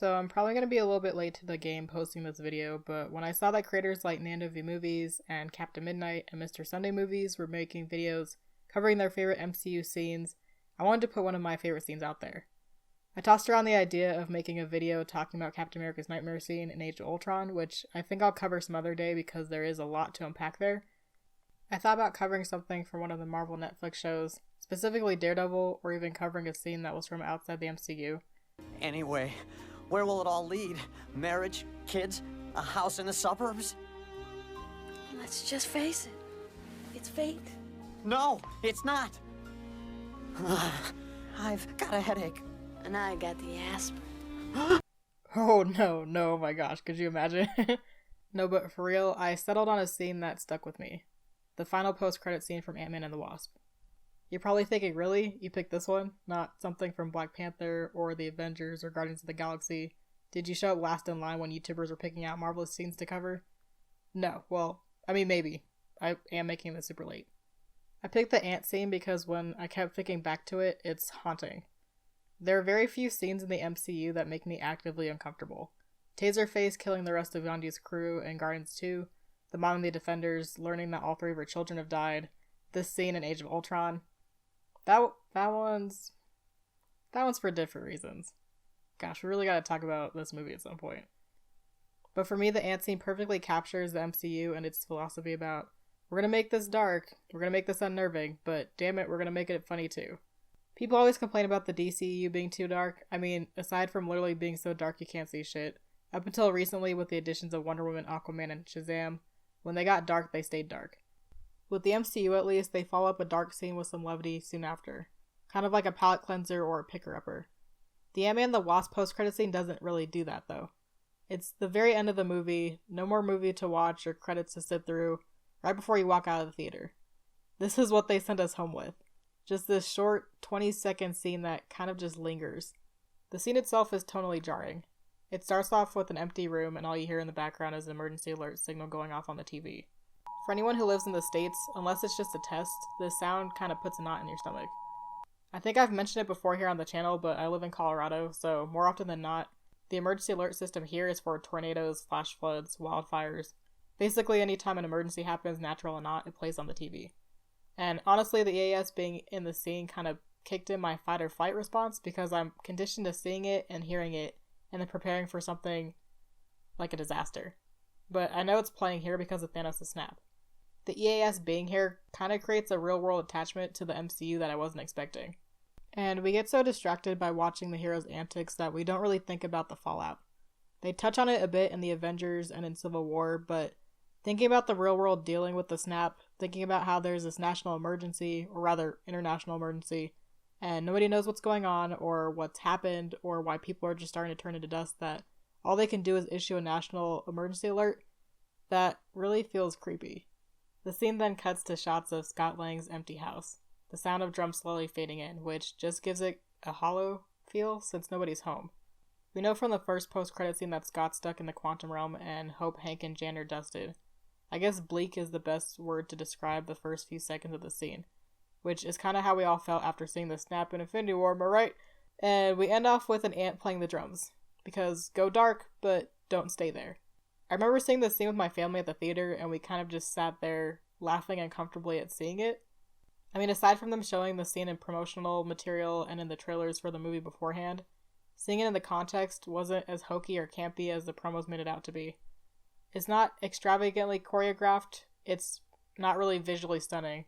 So I'm probably going to be a little bit late to the game posting this video, but when I saw that creators like Nando V Movies and Captain Midnight and Mr. Sunday Movies were making videos covering their favorite MCU scenes, I wanted to put one of my favorite scenes out there. I tossed around the idea of making a video talking about Captain America's nightmare scene in Age of Ultron, which I think I'll cover some other day because there is a lot to unpack there. I thought about covering something from one of the Marvel Netflix shows, specifically Daredevil, or even covering a scene that was from outside the MCU. Anyway, where will it all lead? Marriage, kids, a house in the suburbs? Let's just face it. It's fate. No, it's not. I've got a headache. And I got the aspirin. Oh no, my gosh, could you imagine? No, but for real, I settled on a scene that stuck with me. The final post-credit scene from Ant-Man and the Wasp. You're probably thinking, really? You picked this one? Not something from Black Panther, or the Avengers, or Guardians of the Galaxy? Did you show up last in line when YouTubers were picking out marvelous scenes to cover? No, well, I mean maybe. I am making this super late. I picked the ant scene because when I kept thinking back to it, it's haunting. There are very few scenes in the MCU that make me actively uncomfortable. Taserface killing the rest of Yondu's crew in Guardians 2, the mom of the Defenders learning that all 3 of her children have died, this scene in Age of Ultron. That one's for different reasons. Gosh, we really gotta talk about this movie at some point. But for me, the ant scene perfectly captures the MCU and its philosophy about, we're gonna make this dark, we're gonna make this unnerving, but damn it, we're gonna make it funny too. People always complain about the DCEU being too dark. I mean, aside from literally being so dark you can't see shit. Up until recently with the additions of Wonder Woman, Aquaman, and Shazam, when they got dark, they stayed dark. With the MCU at least, they follow up a dark scene with some levity soon after. Kind of like a palate cleanser or a picker-upper. The Ant-Man and the Wasp post-credit scene doesn't really do that though. It's the very end of the movie, no more movie to watch or credits to sit through, right before you walk out of the theater. This is what they sent us home with. Just this short 20-second scene that kind of just lingers. The scene itself is tonally jarring. It starts off with an empty room and all you hear in the background is an emergency alert signal going off on the TV. For anyone who lives in the States, unless it's just a test, this sound kind of puts a knot in your stomach. I think I've mentioned it before here on the channel, but I live in Colorado, so more often than not, the emergency alert system here is for tornadoes, flash floods, wildfires. Basically anytime an emergency happens, natural or not, it plays on the TV. And honestly, the EAS being in the scene kind of kicked in my fight or flight response because I'm conditioned to seeing it and hearing it and then preparing for something like a disaster. But I know it's playing here because of Thanos' snap. The EAS being here kind of creates a real-world attachment to the MCU that I wasn't expecting. And we get so distracted by watching the heroes' antics that we don't really think about the fallout. They touch on it a bit in the Avengers and in Civil War, but thinking about the real world dealing with the snap, thinking about how there's this national emergency, or rather international emergency, and nobody knows what's going on or what's happened or why people are just starting to turn into dust, that all they can do is issue a national emergency alert, that really feels creepy. The scene then cuts to shots of Scott Lang's empty house, the sound of drums slowly fading in, which just gives it a hollow feel since nobody's home. We know from the first post-credit scene that Scott's stuck in the quantum realm and Hope, Hank, and Jan are dusted. I guess bleak is the best word to describe the first few seconds of the scene, which is kind of how we all felt after seeing the snap in Infinity War, am I right? And we end off with an ant playing the drums, because go dark, but don't stay there. I remember seeing this scene with my family at the theater, and we kind of just sat there laughing uncomfortably at seeing it. I mean, aside from them showing the scene in promotional material and in the trailers for the movie beforehand, seeing it in the context wasn't as hokey or campy as the promos made it out to be. It's not extravagantly choreographed, it's not really visually stunning.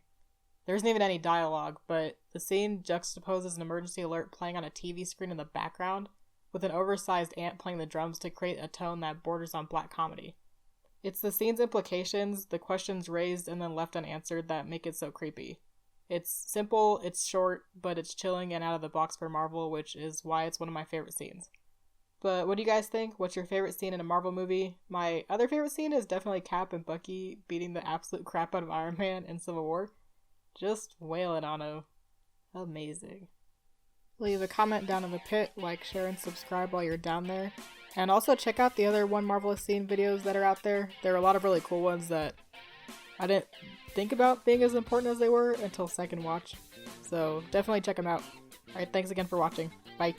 There isn't even any dialogue, but the scene juxtaposes an emergency alert playing on a TV screen in the background, with an oversized ant playing the drums to create a tone that borders on black comedy. It's the scene's implications, the questions raised and then left unanswered that make it so creepy. It's simple, it's short, but it's chilling and out of the box for Marvel, which is why it's one of my favorite scenes. But what do you guys think? What's your favorite scene in a Marvel movie? My other favorite scene is definitely Cap and Bucky beating the absolute crap out of Iron Man in Civil War. Just wailing on him. Amazing. Leave a comment down in the pit, like, share, and subscribe while you're down there. And also check out the other One Marvelous Scene videos that are out there. There are a lot of really cool ones that I didn't think about being as important as they were until second watch. So definitely check them out. Alright, thanks again for watching. Bye.